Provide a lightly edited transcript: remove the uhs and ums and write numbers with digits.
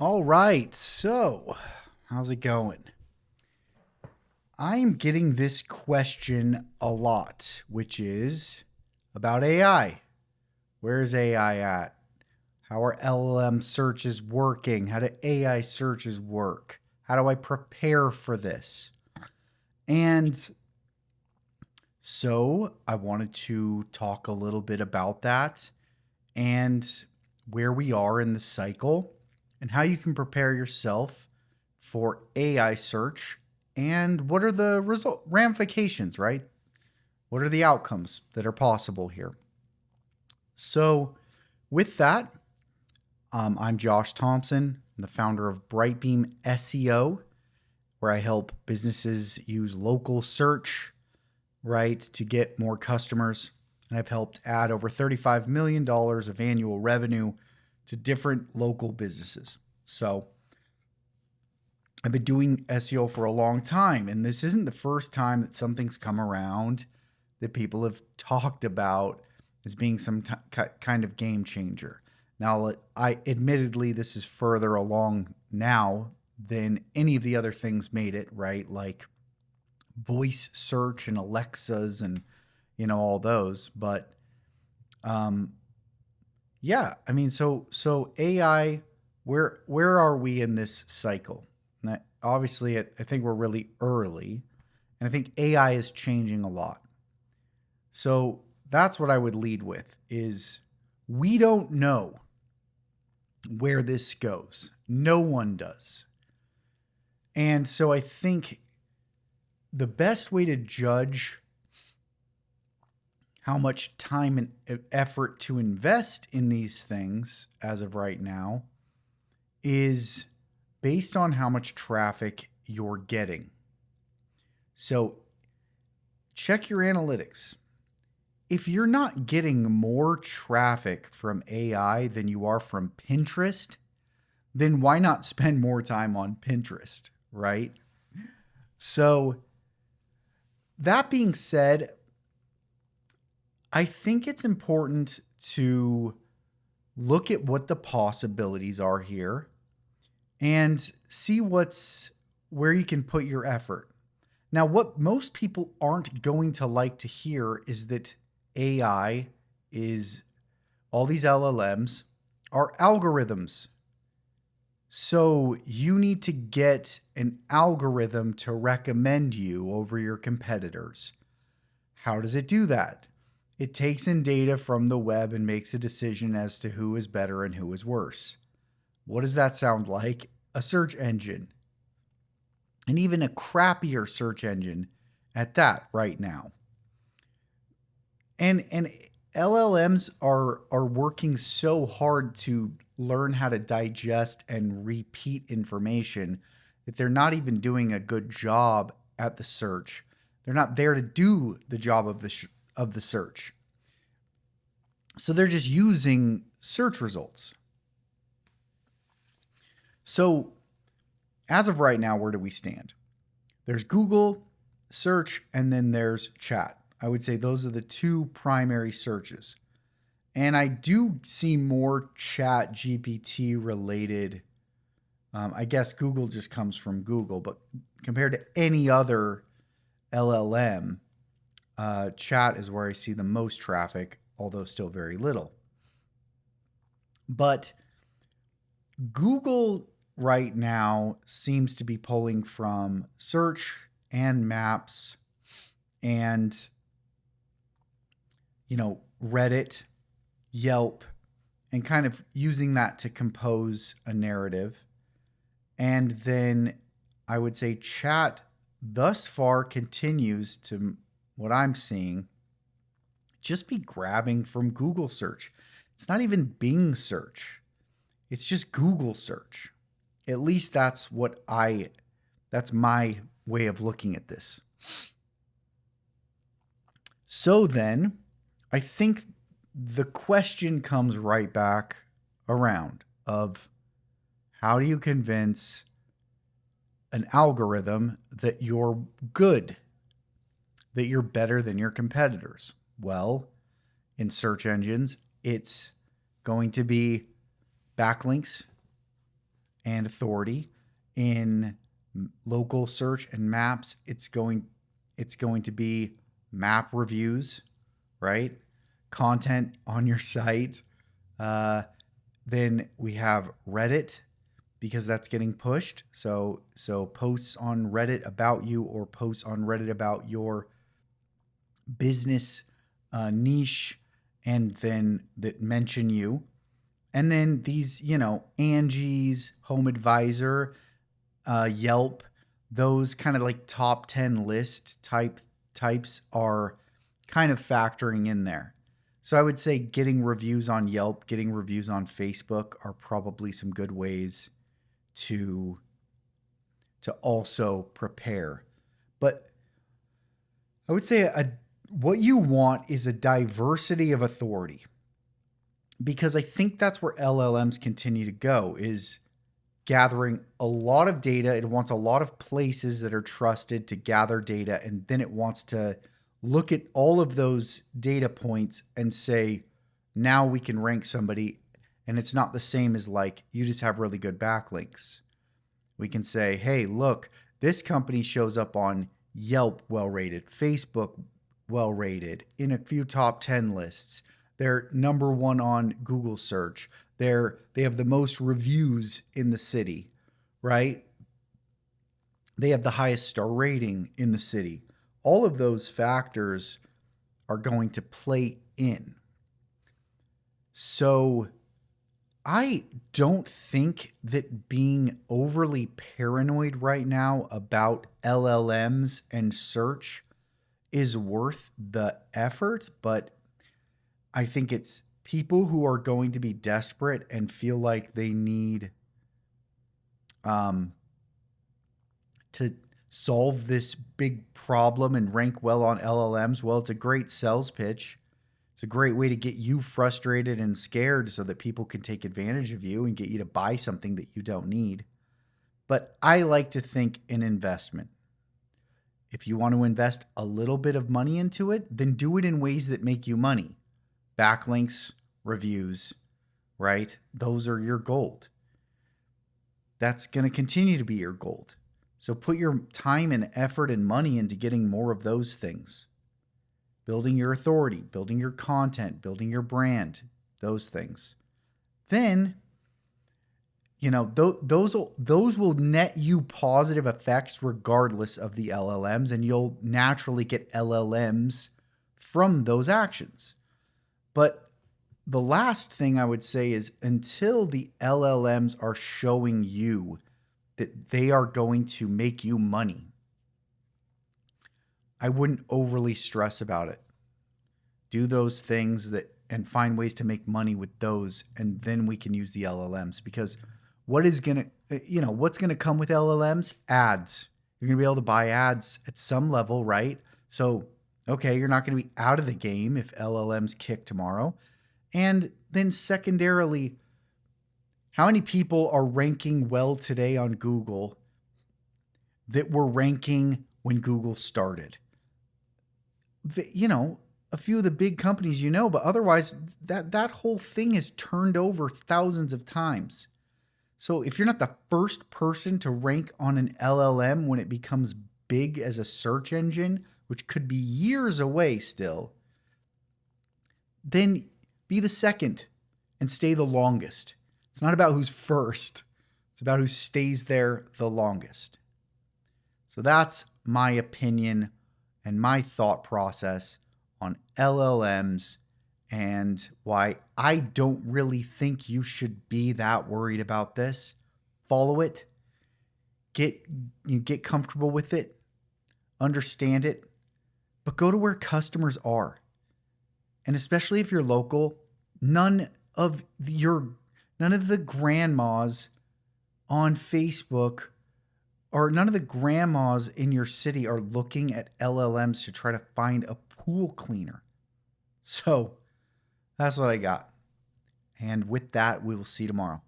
All right, so how's it going? I'm getting this question a lot, which is about AI. Where is AI at? How are LLM searches working? How do AI searches work? How do I prepare for this? And so I wanted to talk a little bit about that and where we are in the cycle and how you can prepare yourself for AI search and what are the result ramifications, right? What are the outcomes that are possible here? So, with that, I'm Josh Thompson, I'm the founder of Brightbeam SEO, where I help businesses use local search, right, to get more customers. And I've helped add over $35 million of annual revenue to different local businesses. So I've been doing SEO for a long time, and this isn't the first time that something's come around that people have talked about as being some kind of game changer. Now, I admittedly, this is further along now than any of the other things made it, right? Like voice search and Alexas and all those. But yeah, I mean, so AI, where are we in this cycle? And obviously, I think we're really early, and I think AI is changing a lot. So that's what I would lead with: is we don't know where this goes. No one does. And so I think the best way to judge how much time and effort to invest in these things as of right now is based on how much traffic you're getting. So check your analytics. If you're not getting more traffic from AI than you are from Pinterest, then why not spend more time on Pinterest, right? So that being said, I think it's important to look at what the possibilities are here and see where you can put your effort. Now, what most people aren't going to like to hear is that AI is all these LLMs are algorithms. So you need to get an algorithm to recommend you over your competitors. How does it do that? It takes in data from the web and makes a decision as to who is better and who is worse. What does that sound like? A search engine. And even a crappier search engine at that right now. And LLMs are working so hard to learn how to digest and repeat information that they're not even doing a good job at the search. They're not there to do the job of the search. So they're just using search results. So as of right now, where do we stand? There's Google search and then there's chat. I would say those are the two primary searches. And I do see more ChatGPT related. I guess Google just comes from Google, but compared to any other LLM, chat is where I see the most traffic, although still very little. But Google right now seems to be pulling from search and maps and, Reddit, Yelp, and kind of using that to compose a narrative. And then I would say chat thus far continues to, what I'm seeing, just be grabbing from Google search. It's not even Bing search. It's just Google search. At least that's my way of looking at this. So then I think the question comes right back around of how do you convince an algorithm that you're good, that you're better than your competitors? Well, in search engines, it's going to be backlinks. and authority. In local search and maps, it's going to be map reviews, right? Content on your site. Then we have Reddit, because that's getting pushed. So posts on Reddit about you, or posts on Reddit about your business niche, and then that mention you. And then these, Angie's, Home Advisor, Yelp, those kind of like top 10 list types are kind of factoring in there. So I would say getting reviews on Yelp, getting reviews on Facebook are probably some good ways to also prepare. But I would say what you want is a diversity of authority, because I think that's where LLMs continue to go, is gathering a lot of data. It wants a lot of places that are trusted to gather data, and then it wants to look at all of those data points and say, now we can rank somebody. And it's not the same as like, you just have really good backlinks. We can say, hey, look, this company shows up on Yelp, well-rated, Facebook, well-rated, in a few top 10 lists. They're number 1 on Google search. They have the most reviews in the city, right? They have the highest star rating in the city. All of those factors are going to play in. So I don't think that being overly paranoid right now about LLMs and search is worth the effort, but I think it's people who are going to be desperate and feel like they need to solve this big problem and rank well on LLMs. Well, it's a great sales pitch. It's a great way to get you frustrated and scared so that people can take advantage of you and get you to buy something that you don't need. But I like to think an investment. If you want to invest a little bit of money into it, then do it in ways that make you money. Backlinks, reviews, right? Those are your gold. That's going to continue to be your gold. So put your time and effort and money into getting more of those things. Building your authority, building your content, building your brand, those things. Then, those will net you positive effects regardless of the LLMs, and you'll naturally get LLMs from those actions. But the last thing I would say is, until the LLMs are showing you that they are going to make you money, I wouldn't overly stress about it. Do those things and find ways to make money with those, and then we can use the LLMs. Because what's going to come with LLMs? Ads. You're going to be able to buy ads at some level, right? So, okay, you're not going to be out of the game if LLMs kick tomorrow. And then secondarily, how many people are ranking well today on Google that were ranking when Google started? A few of the big companies, but otherwise that whole thing is turned over thousands of times. So if you're not the first person to rank on an LLM when it becomes big as a search engine, which could be years away still, then be the second and stay the longest. It's not about who's first. It's about who stays there the longest. So that's my opinion and my thought process on LLMs, and why I don't really think you should be that worried about this. Follow it. Get comfortable with it. Understand it. But go to where customers are. And especially if you're local, none of the grandmas on Facebook, or none of the grandmas in your city are looking at LLMs to try to find a pool cleaner. So that's what I got. And with that, we will see you tomorrow.